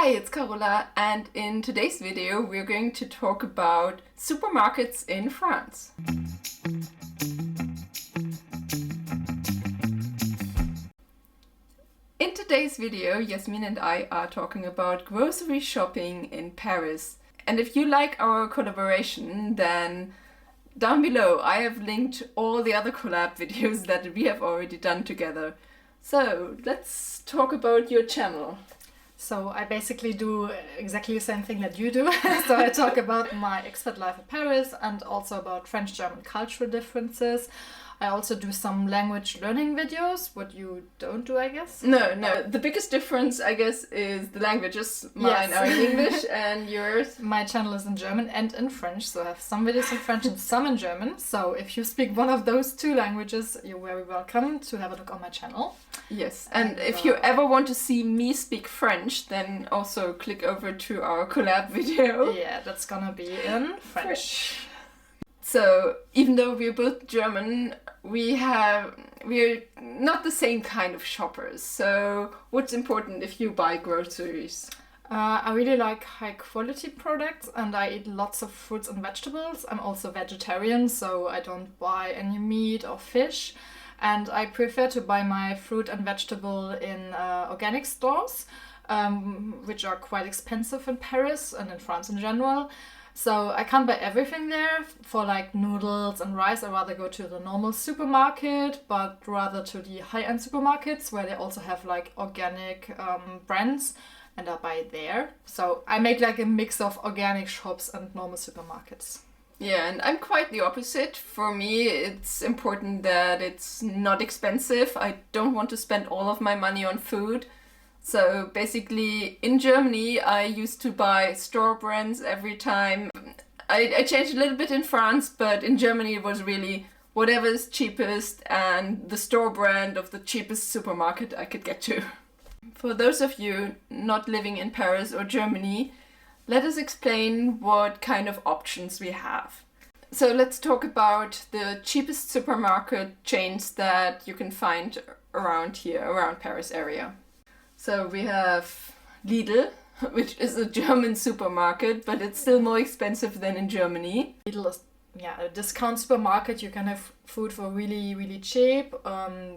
Hi, it's Carola, and in today's video we're going to talk about supermarkets in France. In today's video, Jasmin and I are talking about grocery shopping in Paris. And if you like our collaboration, then down below I have linked all the other collab videos that we have already done together. So let's talk about your channel. So I basically do exactly the same thing that you do. So I talk about my expat life in Paris and also about French-German cultural differences. I also do some language learning videos, what you don't do, I guess. No. The biggest difference, I guess, is the languages. Mine are in English and yours. My channel is in German and in French, so I have some videos in French and some in German. So if you speak one of those two languages, you're very welcome to have a look on my channel. Yes, and if you ever want to see me speak French, then also click over to our collab video. Yeah, that's gonna be in French. So even though we're both German, we're not the same kind of shoppers. So what's important if you buy groceries? I really like high quality products and I eat lots of fruits and vegetables. I'm also vegetarian, so I don't buy any meat or fish. And I prefer to buy my fruit and vegetable in organic stores, which are quite expensive in Paris and in France in general. So I can't buy everything there. For like noodles and rice, I rather go to the normal supermarket, but rather to the high-end supermarkets where they also have like organic brands, and I buy there. So I make like a mix of organic shops and normal supermarkets. Yeah, and I'm quite the opposite. For me, it's important that it's not expensive. I don't want to spend all of my money on food. So basically, in Germany, I used to buy store brands every time. I changed a little bit in France, but in Germany it was really whatever is cheapest and the store brand of the cheapest supermarket I could get to. For those of you not living in Paris or Germany, let us explain what kind of options we have. So let's talk about the cheapest supermarket chains that you can find around here, around Paris area. So we have Lidl, which is a German supermarket, but it's still more expensive than in Germany. Lidl is a discount supermarket. You can have food for really, really cheap.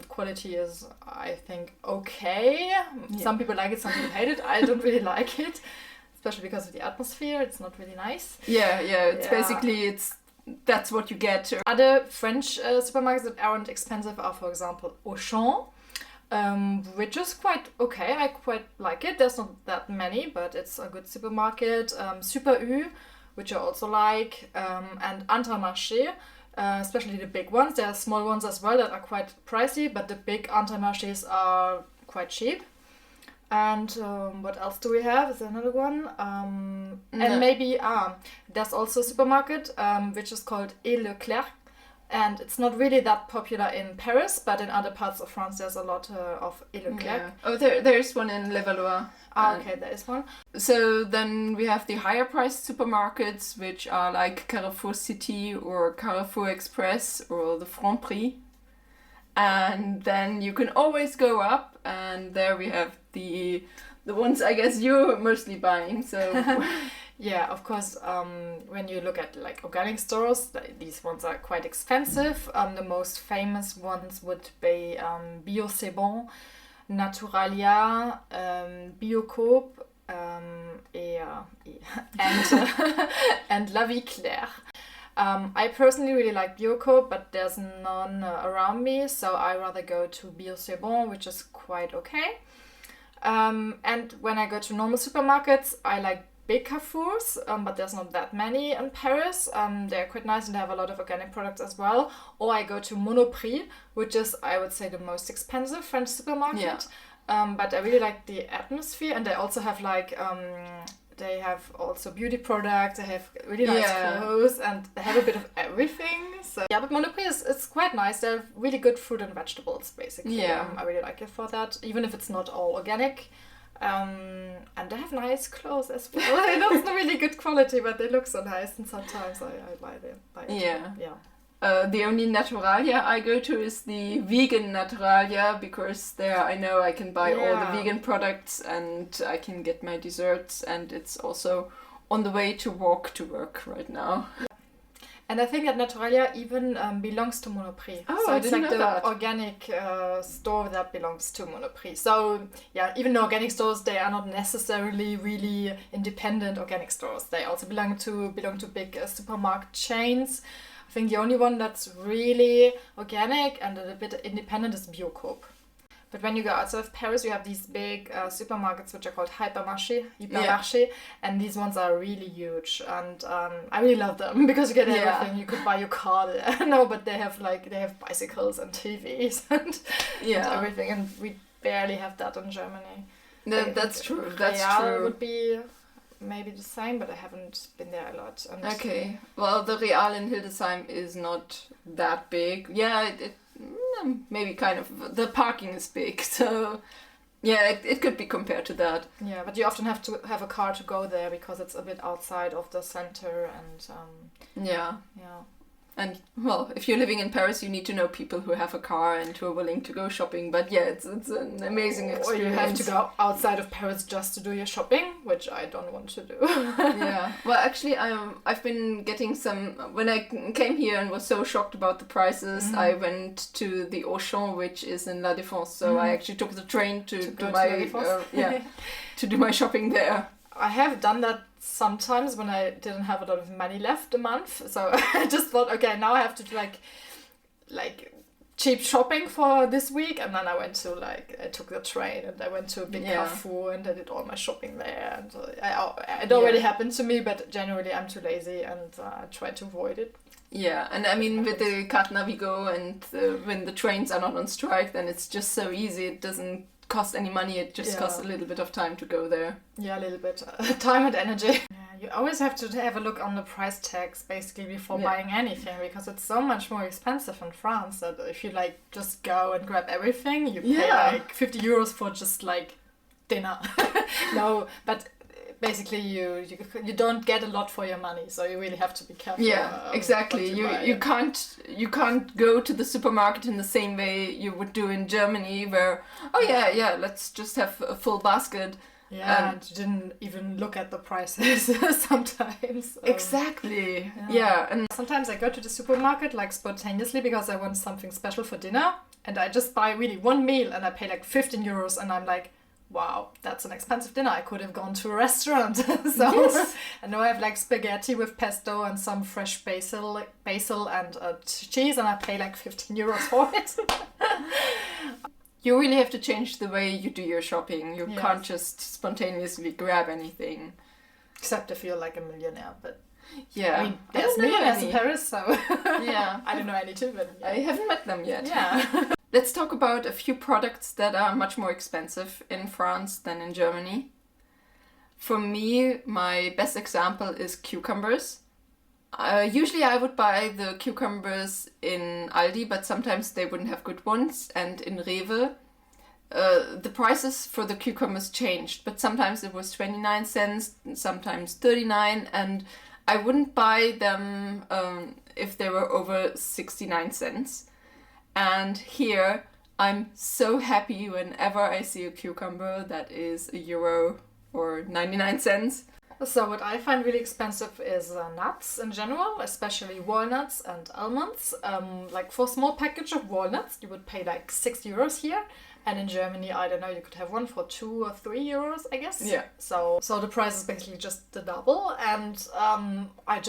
Quality is, I think, okay. Yeah. Some people like it, some people hate it. I don't really like it, especially because of the atmosphere. It's not really nice. Basically that's what you get. Other French supermarkets that aren't expensive are, for example, Auchan. Which is quite okay. I quite like it. There's not that many, but it's a good supermarket. Super U, which I also like, and Intermarché, especially the big ones. There are small ones as well that are quite pricey, but the big Intermarchés are quite cheap. And what else do we have? Is there another one? And maybe there's also a supermarket which is called Leclerc. And it's not really that popular in Paris, but in other parts of France there's a lot of Leclerc. Yeah. Oh, there's one in Levallois. Okay, there is one. So then we have the higher priced supermarkets, which are like Carrefour City or Carrefour Express or the Franprix. And then you can always go up, and there we have the ones I guess you're mostly buying. So. Yeah, of course, when you look at like organic stores, these ones are quite expensive. The most famous ones would be Bio C'est Bon, Naturalia, Biocoop, and La Vie Claire. I personally really like Biocoop, but there's none around me, so I rather go to Bio C'est Bon, which is quite okay. And when I go to normal supermarkets, I like big Carrefours, but there's not that many in Paris. They're quite nice and they have a lot of organic products as well. Or I go to Monoprix, which is, I would say, the most expensive French supermarket. Yeah. But I really like the atmosphere, and they also have like they have also beauty products. They have really nice clothes, and they have a bit of everything. So yeah, but Monoprix is quite nice. They have really good fruit and vegetables, basically. Yeah, I really like it for that, even if it's not all organic. And they have nice clothes as well. They look not really good quality, but they look so nice, and sometimes I buy them. Yeah. The only Naturalia I go to is the vegan Naturalia, because there I know I can buy all the vegan products and I can get my desserts, and it's also on the way to walk to work right now. And I think that Naturalia even belongs to Monoprix. Oh, so I it's didn't like know the that. organic store that belongs to Monoprix. So yeah, even the organic stores, they are not necessarily really independent organic stores. They also belong to big supermarket chains. I think the only one that's really organic and a bit independent is Biocoop. But when you go outside of Paris, you have these big supermarkets which are called hypermarché, and these ones are really huge, and I really love them because you get everything. You could buy your car there. No, but they have bicycles and TVs and everything, and we barely have that in Germany. That's true. That's Real true. would be maybe the same, but I haven't been there a lot. And Okay. Well, the Real in Hildesheim is not that big. Yeah, it maybe kind of. The parking is big, so yeah, it could be compared to that. Yeah, but you often have to have a car to go there because it's a bit outside of the center, and Yeah. yeah. And well, if you're living in Paris, you need to know people who have a car and who are willing to go shopping. But yeah, it's an amazing experience. Or you have to go outside of Paris just to do your shopping, which I don't want to do. Yeah. Well, actually, I've been getting some. When I came here and was so shocked about the prices, I went to the Auchan, which is in La Défense. So I actually took the train to do my to do my shopping there. I have done that sometimes when I didn't have a lot of money left a month. So I just thought, okay, now I have to do like cheap shopping for this week, and then I went to I took the train and I went to a big Carrefour and I did all my shopping there. And it already happened to me, but generally I'm too lazy and I try to avoid it. Yeah, and I mean with the Carte Navigo and when the trains are not on strike, then it's just so easy. It doesn't cost any money. It just costs a little bit of time to go there. Yeah, a little bit time and energy. You always have to have a look on the price tags basically before buying anything, because it's so much more expensive in France that if you just go and grab everything, you pay 50 euros for just dinner. No, but basically you don't get a lot for your money, so you really have to be careful. Yeah, exactly. You can't go to the supermarket in the same way you would do in Germany, where let's just have a full basket. Yeah, and you didn't even look at the prices sometimes. Exactly. Yeah, and sometimes I go to the supermarket spontaneously because I want something special for dinner, and I just buy really one meal and I pay 15 euros, and I'm like, wow, that's an expensive dinner. I could have gone to a restaurant. And now I have spaghetti with pesto and some fresh basil and cheese, and I pay 15 euros for it. You really have to change the way you do your shopping. You can't just spontaneously grab anything. Except if you're a millionaire, but yeah. I mean, there's millionaires in Paris, so yeah. I don't know any too, but I haven't met them yet. Yeah. Let's talk about a few products that are much more expensive in France than in Germany. For me, my best example is cucumbers. Usually I would buy the cucumbers in Aldi, but sometimes they wouldn't have good ones. And in Rewe, the prices for the cucumbers changed, but sometimes it was 29 cents, sometimes 39, and I wouldn't buy them if they were over 69 cents. And here, I'm so happy whenever I see a cucumber that is €1 or 99 cents. So what I find really expensive is nuts in general, especially walnuts and almonds. For a small package of walnuts, you would pay 6 euros here. And in Germany, I don't know, you could have one for 2 or 3 euros, I guess. Yeah. So the price is basically just the double, and I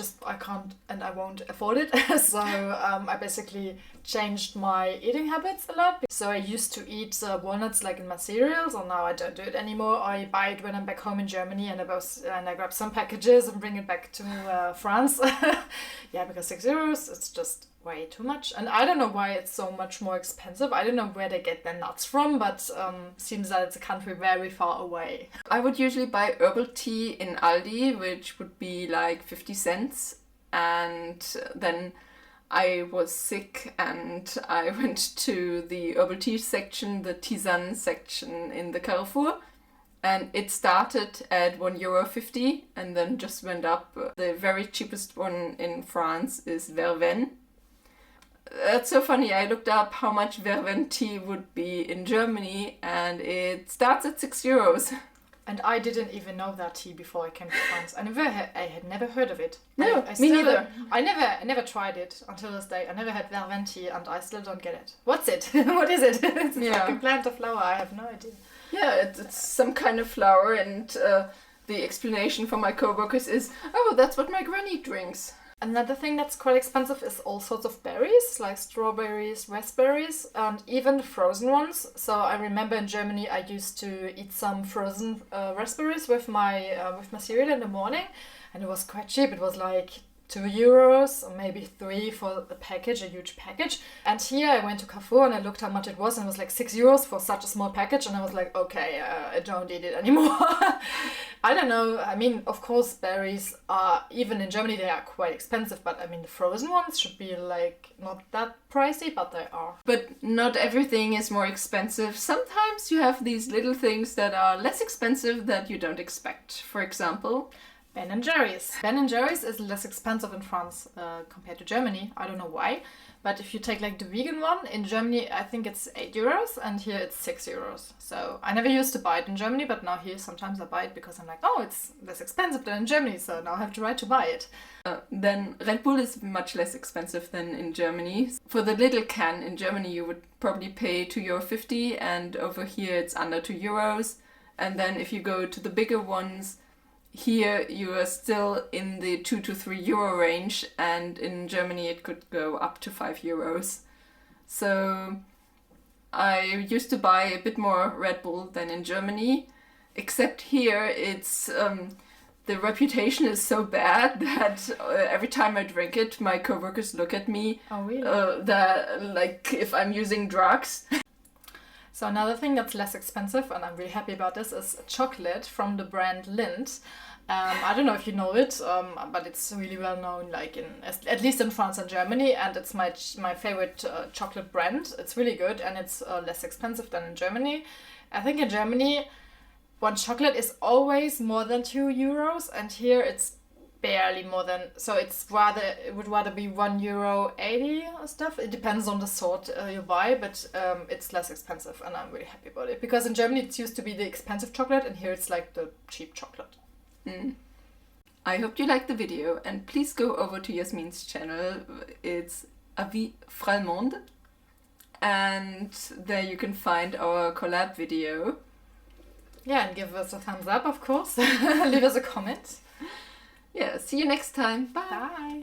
can't and I won't afford it. So I basically changed my eating habits a lot. So I used to eat walnuts in my cereals, and now I don't do it anymore. I buy it when I'm back home in Germany, and I grab some packages and bring it back to France. Yeah, because 6 euros, it's just way too much, and I don't know why it's so much more expensive. I don't know where they get their nuts from, but seems that it's a country very far away. I would usually buy herbal tea in Aldi, which would be 50 cents, and then I was sick and I went to the herbal tea section, the tisane section in the Carrefour, and it started at €1.50 and then just went up. The very cheapest one in France is Verveine, That's so funny. I looked up how much Verven tea would be in Germany, and it starts at 6 euros. And I didn't even know that tea before I came to France. I had never heard of it. No, I me neither. I never tried it until this day. I never had Verven tea, and I still don't get it. What's it? What is it? It's like a plant of flower. I have no idea. Yeah, it's some kind of flower, and the explanation for my coworkers is, oh, that's what my granny drinks. Another thing that's quite expensive is all sorts of berries, like strawberries, raspberries, and even frozen ones. So I remember in Germany I used to eat some frozen raspberries with my cereal in the morning, and it was quite cheap. It was like 2 euros or maybe 3 for the package, a huge package. And here I went to Carrefour and I looked how much it was, and it was like 6 euros for such a small package, and I was like, okay, I don't eat it anymore. I don't know. I mean, of course, berries are, even in Germany, they are quite expensive, but I mean, the frozen ones should be like not that pricey, but they are. But not everything is more expensive. Sometimes you have these little things that are less expensive that you don't expect. For example, Ben & Jerry's. Ben & Jerry's is less expensive in France compared to Germany. I don't know why. But if you take like the vegan one, in Germany I think it's 8 euros and here it's 6 euros. So I never used to buy it in Germany, but now here sometimes I buy it because I'm like, oh, it's less expensive than in Germany, so now I have to try to buy it. Then Red Bull is much less expensive than in Germany. For the little can in Germany you would probably pay €2.50 and over here it's under 2 euros. And then if you go to the bigger ones, here you are still in the 2 to 3 euro range, and in Germany it could go up to 5 euros. So I used to buy a bit more Red Bull than in Germany, except here it's the reputation is so bad that every time I drink it, my coworkers look at me. Oh, really? That like if I'm using drugs. So another thing that's less expensive, and I'm really happy about this, is chocolate from the brand Lindt. I don't know if you know it, but it's really well known, like at least in France and Germany, and it's my favorite chocolate brand. It's really good, and it's less expensive than in Germany. I think in Germany, one chocolate is always more than 2 euros, and here it's barely more than, so it would rather be €1.80 or stuff. It depends on the sort you buy, but it's less expensive, and I'm really happy about it, because in Germany it used to be the expensive chocolate, and here it's like the cheap chocolate. I hope you liked the video, and please go over to Jasmin's channel. It's Une Vie Frallemande, and there you can find our collab video. Yeah, and give us a thumbs up, of course. Leave us a comment. Yeah, see you next time. Bye. Bye.